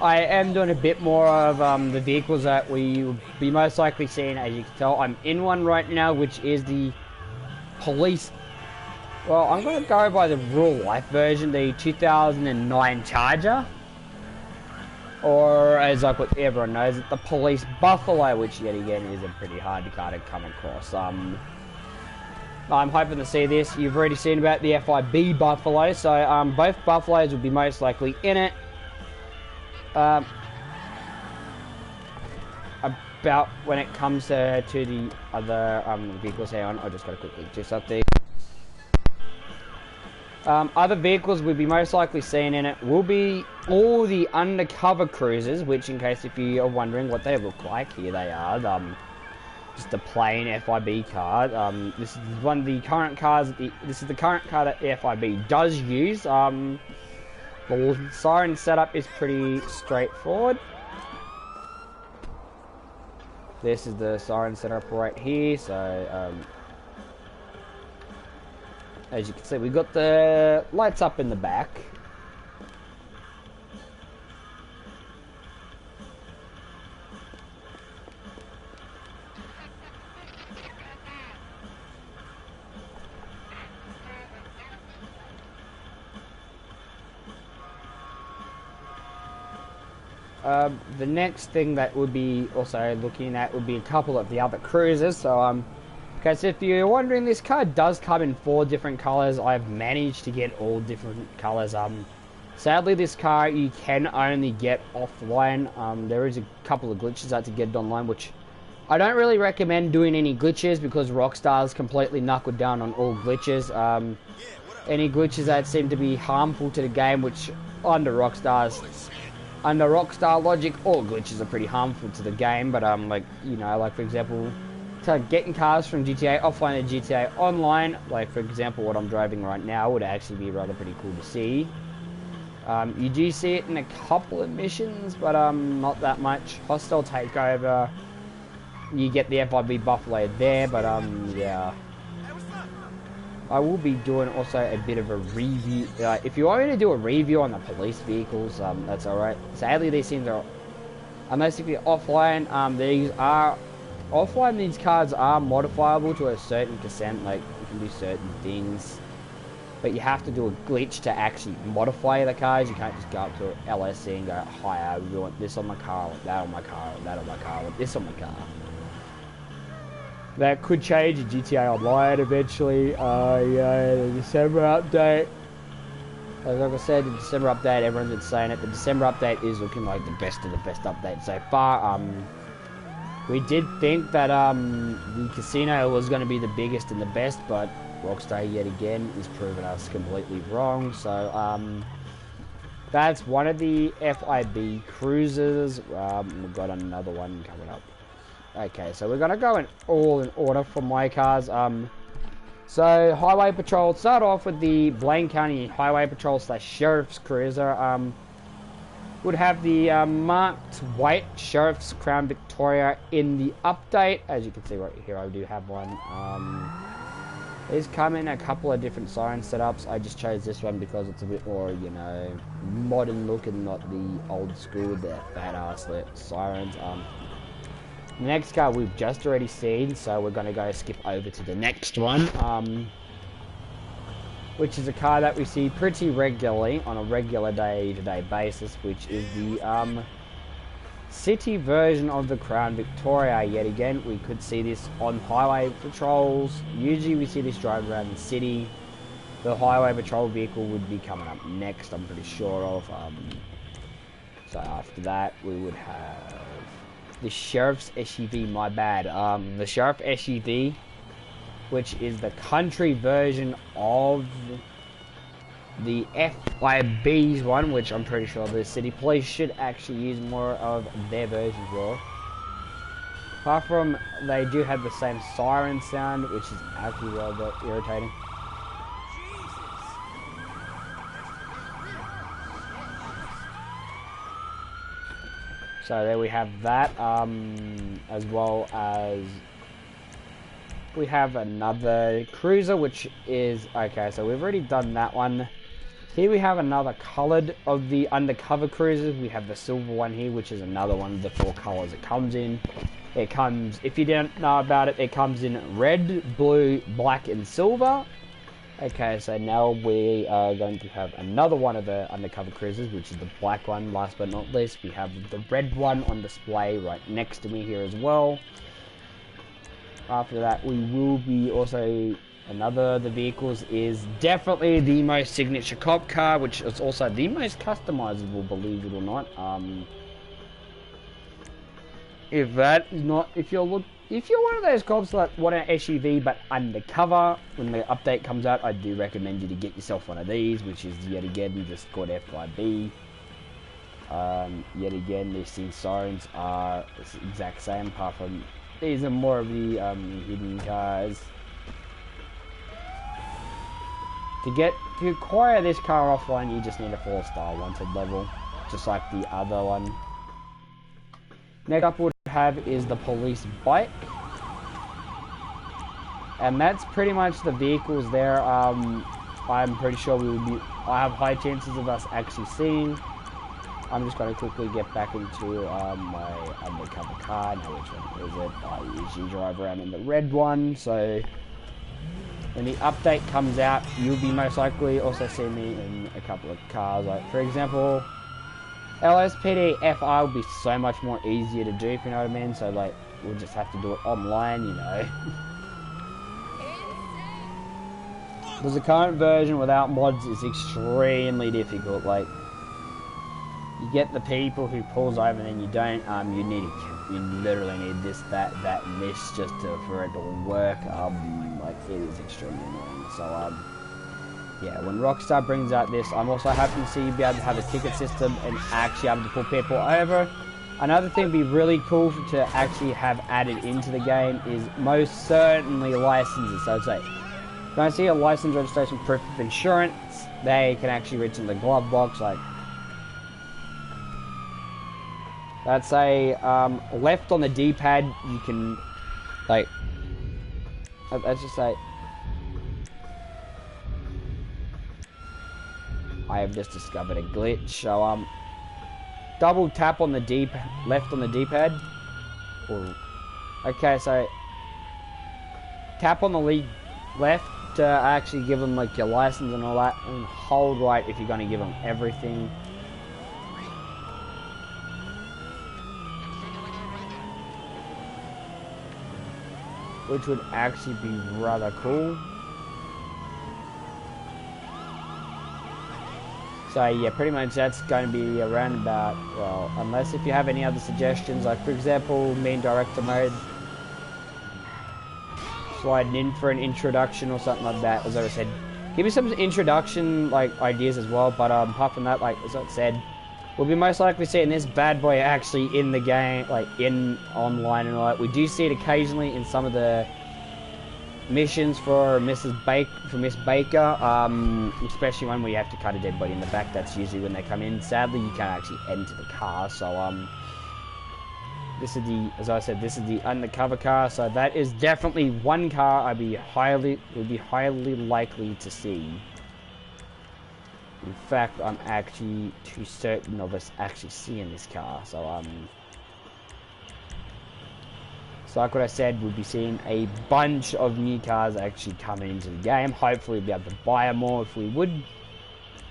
I am doing a bit more of the vehicles that we will be most likely seeing. As you can tell, I'm in one right now, which is the police. Well, I'm going to go by the real life version, the 2009 Charger. Or, as like what everyone knows, the police Buffalo, which yet again is a pretty hard car to come across. I'm hoping to see this. You've already seen about the FIB Buffalo, so both Buffaloes will be most likely in it. About when it comes to the other vehicles, hang on, I just got to quickly do something. Other vehicles we'll be most likely seeing in it will be all the undercover cruisers, which, in case if you are wondering what they look like, here they are. Just a plain FIB car. This is one of the current cars. This is the current car that the FIB does use. The siren setup is pretty straightforward. This is the siren setup right here. So, as you can see, we've got the lights up in the back. The next thing that would be also looking at would be a couple of the other cruisers. So, because if you're wondering, this car does come in 4 different colours. I've managed to get all different colours. Sadly, this car you can only get offline. There is a couple of glitches out to get it online, which I don't really recommend doing any glitches because Rockstar's completely knuckled down on all glitches. Any glitches that seem to be harmful to the game, which under Rockstar logic, all glitches are pretty harmful to the game. But like, you know, like for example, getting cars from GTA offline to GTA online, like for example what I'm driving right now, would actually be rather pretty cool to see. You do see it in a couple of missions, but not that much. Hostile Takeover, you get the FIB Buffalo there, but yeah. I will be doing also a bit of a review. If you want me to do a review on the police vehicles, that's alright. Sadly, these things are, unless if you're offline, these cars are modifiable to a certain percent. Like, you can do certain things, but you have to do a glitch to actually modify the cars. You can't just go up to LSC and go, hi, I want this on my car, that on my car, that on my car, this on my car. That could change in GTA Online eventually. Yeah, the December update. Like I said, the December update, everyone's been saying it. The December update is looking like the best of the best update so far. We did think that the casino was going to be the biggest and the best, but Rockstar yet again is proving us completely wrong. So that's one of the FIB cruisers. We've got another one coming up. Okay, so we're going to go in order for my cars. So Highway Patrol, start off with the Blaine County Highway Patrol / Sheriff's Cruiser. Would have the marked white Sheriff's Crown Victoria in the update. As you can see right here, I do have one. These come in a couple of different siren setups. I just chose this one because it's a bit more, you know, modern looking, not the old school with the fat ass sirens. The next car we've just already seen, so we're going to go skip over to the next one, which is a car that we see pretty regularly on a regular day-to-day basis, which is the city version of the Crown Victoria. Yet again, we could see this on highway patrols. Usually we see this driving around the city. The highway patrol vehicle would be coming up next, I'm pretty sure of. So after that, we would have the Sheriff's SUV, my bad. The Sheriff SUV, which is the country version of the FIB's one, which I'm pretty sure the city police should actually use more of their version as well. Apart from, they do have the same siren sound, which is actually rather irritating. So there we have that, as well as we have another cruiser, which is, okay, so we've already done that one. Here we have another coloured of the undercover cruisers. We have the silver one here, which is another one of the 4 colours it comes in. It comes, if you don't know about it, it comes in red, blue, black and silver. Okay, so now we are going to have another one of the undercover cruisers, which is the black one. Last but not least, we have the red one on display right next to me here as well. After that, we will be also, another of the vehicles is definitely the most signature cop car, which is also the most customizable, believe it or not. If that is not, if you're one of those cops that want an SUV but undercover, when the update comes out, I do recommend you to get yourself one of these, which is yet again just called FYB. Yet again, these things sirens are the exact same, apart from these are more of the hidden cars. To acquire this car offline, you just need a 4-star wanted level, just like the other one. Next up we'll have is the police bike, and that's pretty much the vehicles there. I'm pretty sure I have high chances of us actually seeing. I'm just going to quickly get back into my undercover car. Now, which one is it? I usually drive around in the red one, so when the update comes out, you'll be most likely also see me in a couple of cars. Like, for example, LSPD FI will be so much more easier to do, if you know what I mean. So, like, we'll just have to do it online, you know. Because the current version without mods is extremely difficult. Like, you get the people who pulls over and then you don't. You literally need that, and this just for it to work. Like, it is extremely annoying. So, yeah, when Rockstar brings out this, I'm also happy to see you be able to have a ticket system and actually able to pull people over. Another thing would be really cool to actually have added into the game is most certainly licenses. So it's like, when I see a license, registration, proof of insurance, they can actually reach in the glove box. Like, let's say left on the D-pad, you can, like, let's just say, I have just discovered a glitch. So double tap on the D-pad, left on the D-pad. Okay, so tap on the left to actually give them like your license and all that, and hold right if you're going to give them everything. Which would actually be rather cool. So yeah, pretty much that's going to be around about, well, unless if you have any other suggestions, like for example, main director mode, sliding in for an introduction or something like that. As I said, give me some introduction like ideas as well. But apart from that, like as I said, we'll be most likely seeing this bad boy actually in the game, like in online and all that. We do see it occasionally in some of the missions for Miss Baker, especially when we have to cut a dead body in the back. That's usually when they come in. Sadly, you can't actually enter the car, so this is the, as I said, this is the undercover car. So that is definitely one car would be highly likely to see. In fact, I'm actually too certain of us actually seeing this car. So so like what I said, we'll be seeing a bunch of new cars actually coming into the game. Hopefully we'll be able to buy them more if we would.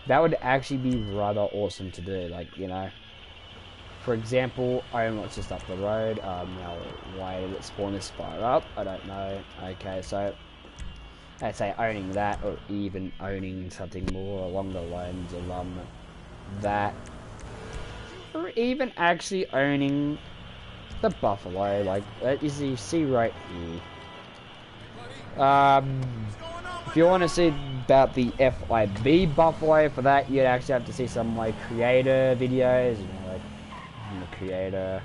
That would actually be rather awesome to do. Like, you know, for example, it's just up the road. Now, why did it spawn this far up? I don't know. Okay, so let's say owning that, or even owning something more along the lines of that, or even actually owning the Buffalo, like as you see right here. If you want to see about the FIB Buffalo, for that you'd actually have to see some like creator videos, you know, like I'm the creator.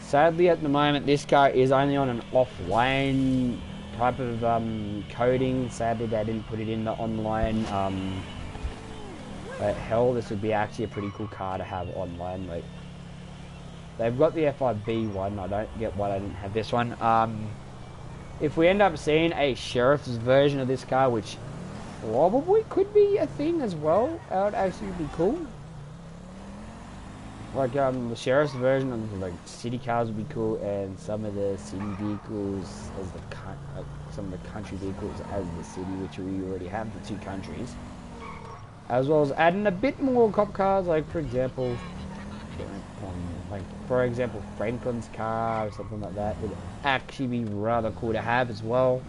Sadly, at the moment, this car is only on an offline type of coding. Sadly, they didn't put it in the online. But hell, this would be actually a pretty cool car to have online. Like, they've got the FIB one. I don't get why they didn't have this one. If we end up seeing a sheriff's version of this car, which probably could be a thing as well. That would actually be cool. Like the sheriff's version of like city cars would be cool, and some of the city vehicles as the some of the country vehicles as the city, which we already have the 2 countries, as well as adding a bit more cop cars, like for example, Franklin's car or something like that would actually be rather cool to have as well.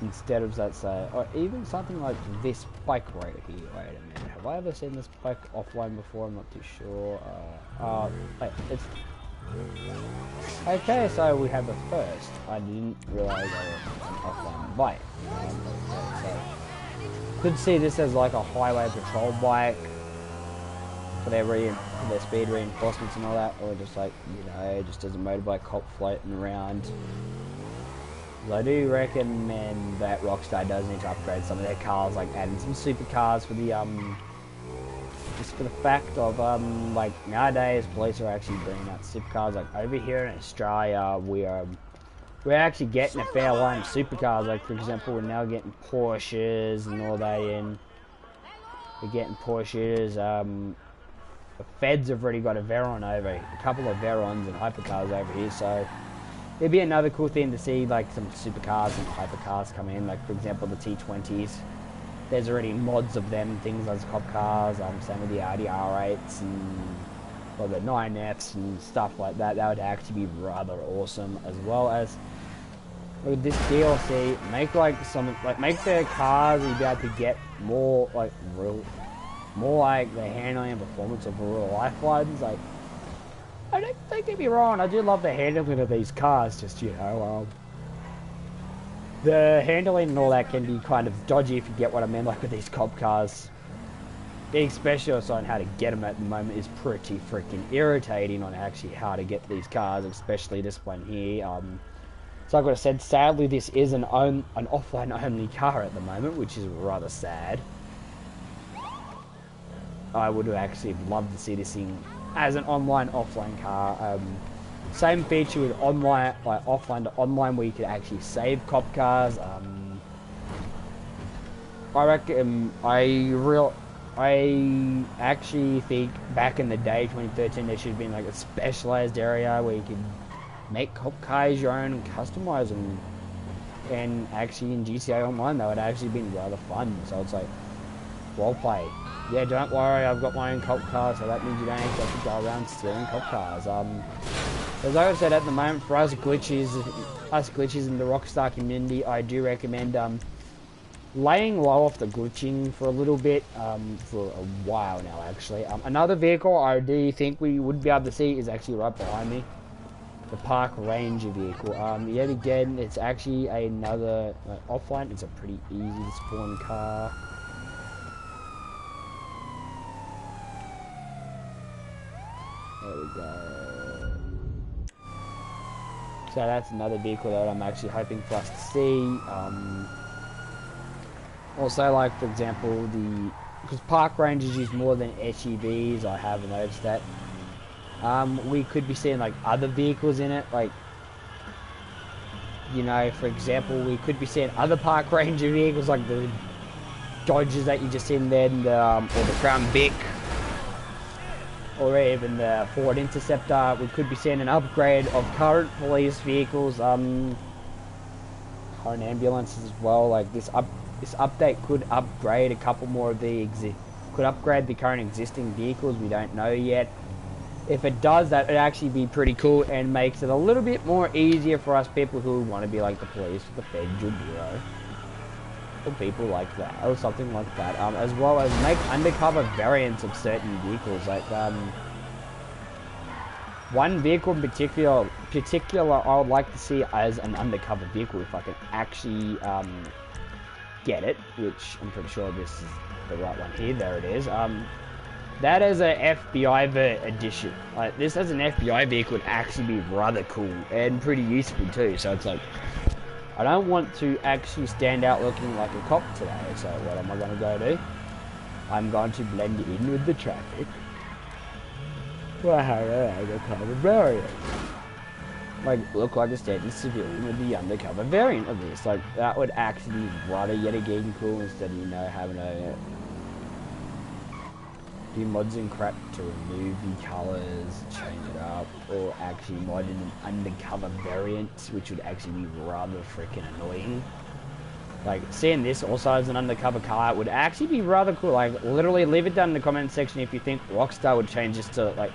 Instead of that, say, or even something like this bike right here. Wait a minute, have I ever seen this bike offline before? I'm not too sure. Wait, it's okay. So we have a first. I didn't realize I was an offline bike. So could see this as like a highway patrol bike for their speed reinforcements and all that, or just like just as a motorbike cop floating around. I do recommend that Rockstar does need to upgrade some of their cars, like adding some supercars for the just for the fact of like nowadays police are actually bringing out supercars. Like over here in Australia, we're actually getting a fair line of supercars. Like for example, we're now getting Porsches and all that in. We're getting Porsches. The Feds have already got a couple of Veyrons and hypercars over here, so. It'd be another cool thing to see, like some supercars and hypercars come in, like for example the T20s. There's already mods of them, things as cop cars, same with the Audi R8s and the 9Fs and stuff like that. That would actually be rather awesome, as well as with this DLC, make make the cars you'd be able to get more like the handling and performance of real life ones. Like, don't get me wrong, I do love the handling of these cars, just, the handling and all that can be kind of dodgy, if you get what I mean, like with these cop cars. Being specialist on how to get them at the moment is pretty freaking irritating on actually how to get these cars, especially this one here. So like I said, sadly this is an offline only car at the moment, which is rather sad. I would have actually loved to see this thing as an online offline car. Same feature with online, like offline to online, where you could actually save cop cars. I reckon I actually think back in the day, 2013, there should have been like a specialized area where you could make cop cars your own and customize them. And actually in GTA Online, that would actually been rather fun. So it's like role play. Yeah, don't worry, I've got my own cop car, so that means you don't actually have to go around stealing cop cars. As I said, at the moment, for us glitches in the Rockstar community, I do recommend laying low off the glitching for a little bit, for a while now actually. Another vehicle I do think we would be able to see is actually right behind me. The Park Ranger vehicle. Yet again, it's actually another, offline, it's a pretty easy to spawn car. There we go. So that's another vehicle that I'm actually hoping for us to see. Also, like for example, because Park Rangers use more than SUVs, I have noticed that. We could be seeing like other vehicles in it, like, for example, we could be seeing other Park Ranger vehicles like the Dodges that you just seen then, or the Crown Vic, or even the Ford Interceptor. We could be seeing an upgrade of current police vehicles, current ambulances as well. Like this update could upgrade a couple more of could upgrade the current existing vehicles. We don't know yet. If it does, that would actually be pretty cool and makes it a little bit more easier for us people who want to be like the police, the Federal Bureau, or people like that, or something like that. As well as make undercover variants of certain vehicles. Like one vehicle in particular, I would like to see as an undercover vehicle if I can actually get it, which I'm pretty sure this is the right one here. There it is. That is an FBI edition. Like this as an FBI vehicle would actually be rather cool and pretty useful too. So it's like, I don't want to actually stand out looking like a cop today. So what am I going to go do? I'm going to blend in with the traffic. Well, I got kind of a barrier. like look like a standard civilian with the undercover variant of this. Like that would actually be rather yet again cool instead of, you know, having a do mods and crap to remove the colours, change it up, or actually mod in an undercover variant, which would actually be rather freaking annoying. Like, seeing this also as an undercover car would actually be rather cool. Like, literally leave it down in the comment section if you think Rockstar would change this to, like,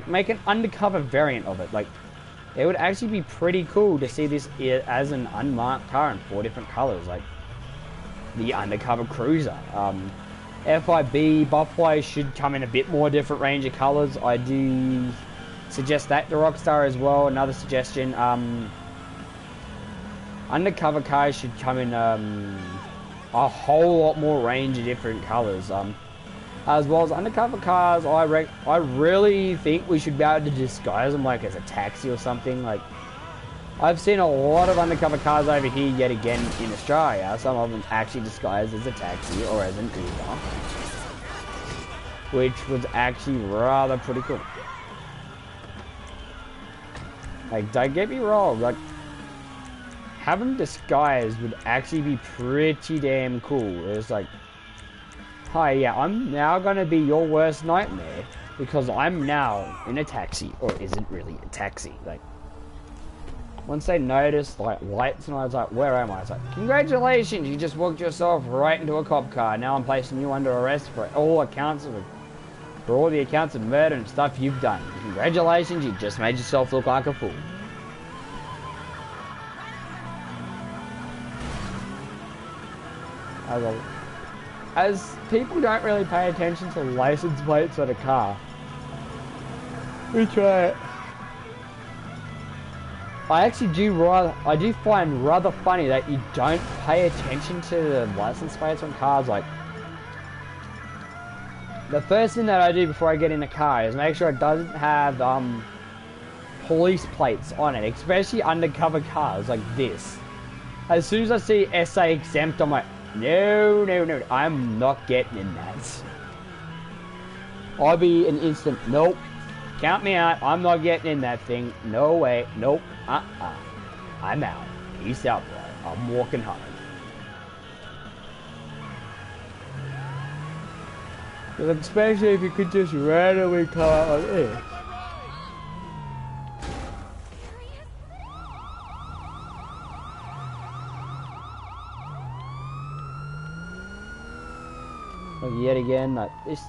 make an undercover variant of it. Like, it would actually be pretty cool to see this as an unmarked car in 4 different colours, like the undercover cruiser. FIB Buffway should come in a bit more different range of colours. I do suggest that to Rockstar as well. Another suggestion, undercover cars should come in a whole lot more range of different colours. As well as undercover cars, I really think we should be able to disguise them like as a taxi or something. Like, I've seen a lot of undercover cars over here yet again in Australia. Some of them actually disguised as a taxi or as an Uber, which was actually rather pretty cool. Like, don't get me wrong, like, having them disguised would actually be pretty damn cool. It's like, hi, yeah, I'm now gonna be your worst nightmare because I'm now in a taxi, or isn't really a taxi. Like, once they noticed, like, lights, and I was like, where am I? It's like, congratulations, you just walked yourself right into a cop car. Now I'm placing you under arrest for all the accounts of murder and stuff you've done. Congratulations, you just made yourself look like a fool. As people don't really pay attention to license plates on a car, which I actually do find rather funny that you don't pay attention to the license plates on cars. Like, the first thing that I do before I get in the car is make sure it doesn't have police plates on it, especially undercover cars like this. As soon as I see SA exempt, I'm like, no, I'm not getting in that. I'll be an instant, nope. Count me out, I'm not getting in that thing. No way, nope, I'm out. Peace out, bro. I'm walking home. Especially if you could just randomly come out like this. Like, yet again, like, this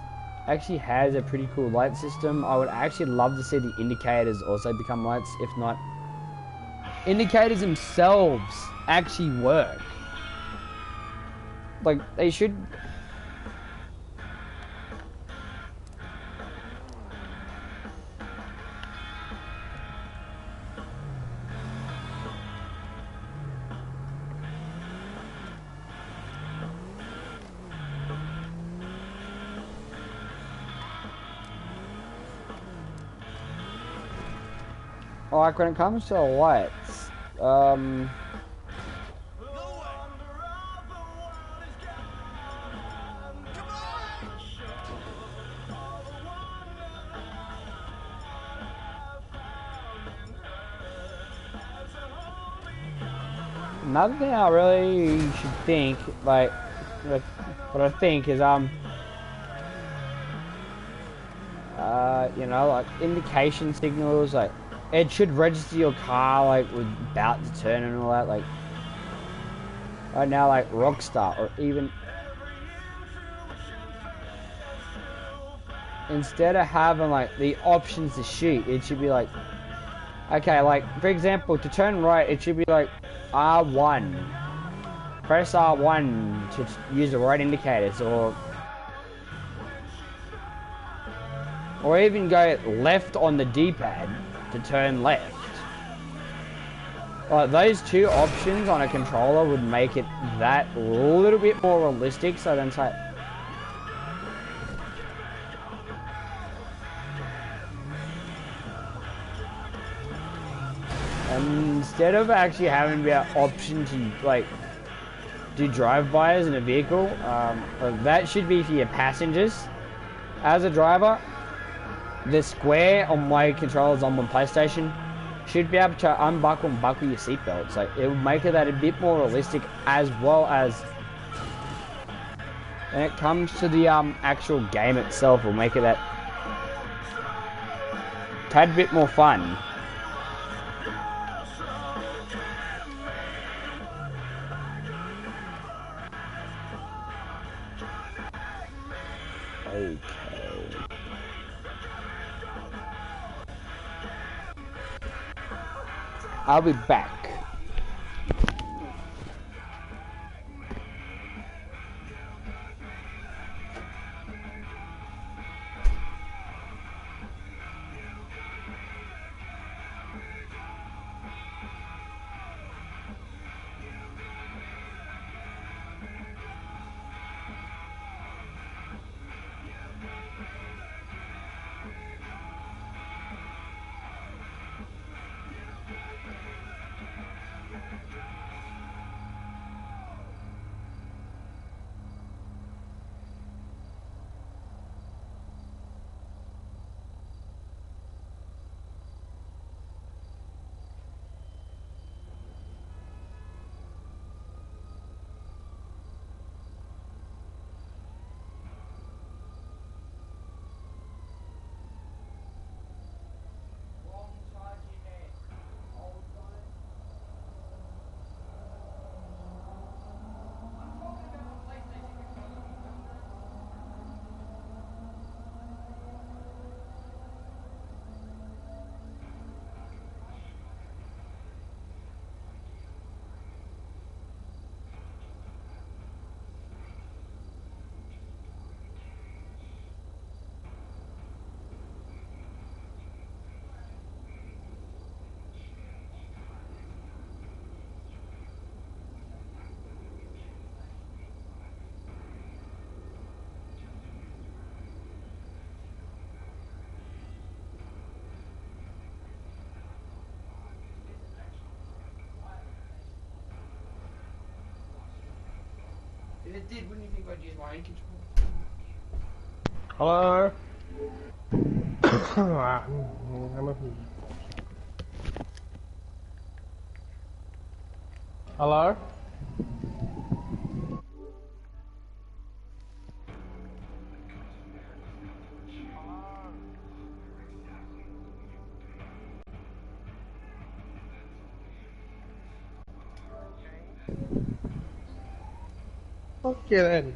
actually has a pretty cool light system. I would actually love to see the indicators also become lights. If not, indicators themselves actually work. Like, they should. Like, when it comes to lights, another thing I really should think, like, what I think is, you know, like, indication signals, like, it should register your car, like, with about to turn and all that, like, right now, like, Rockstar, or even, instead of having, like, the options to shoot, it should be like, okay, like, for example, to turn right, it should be like, R1, press R1 to use the right indicators, or even go left on the D-pad to turn left. Like, those two options on a controller would make it that little bit more realistic, so then it's like, and instead of actually having the option to, like, do drive-bys in a vehicle, that should be for your passengers. As a driver, the square on my controllers on my PlayStation should be able to unbuckle and buckle your seatbelt. So it will make it that a bit more realistic, as well as when it comes to the actual game itself, will make it that tad bit more fun. Okay. I'll be back. If it did, wouldn't you think I'd use my own control? Hello? Hello? Okay then.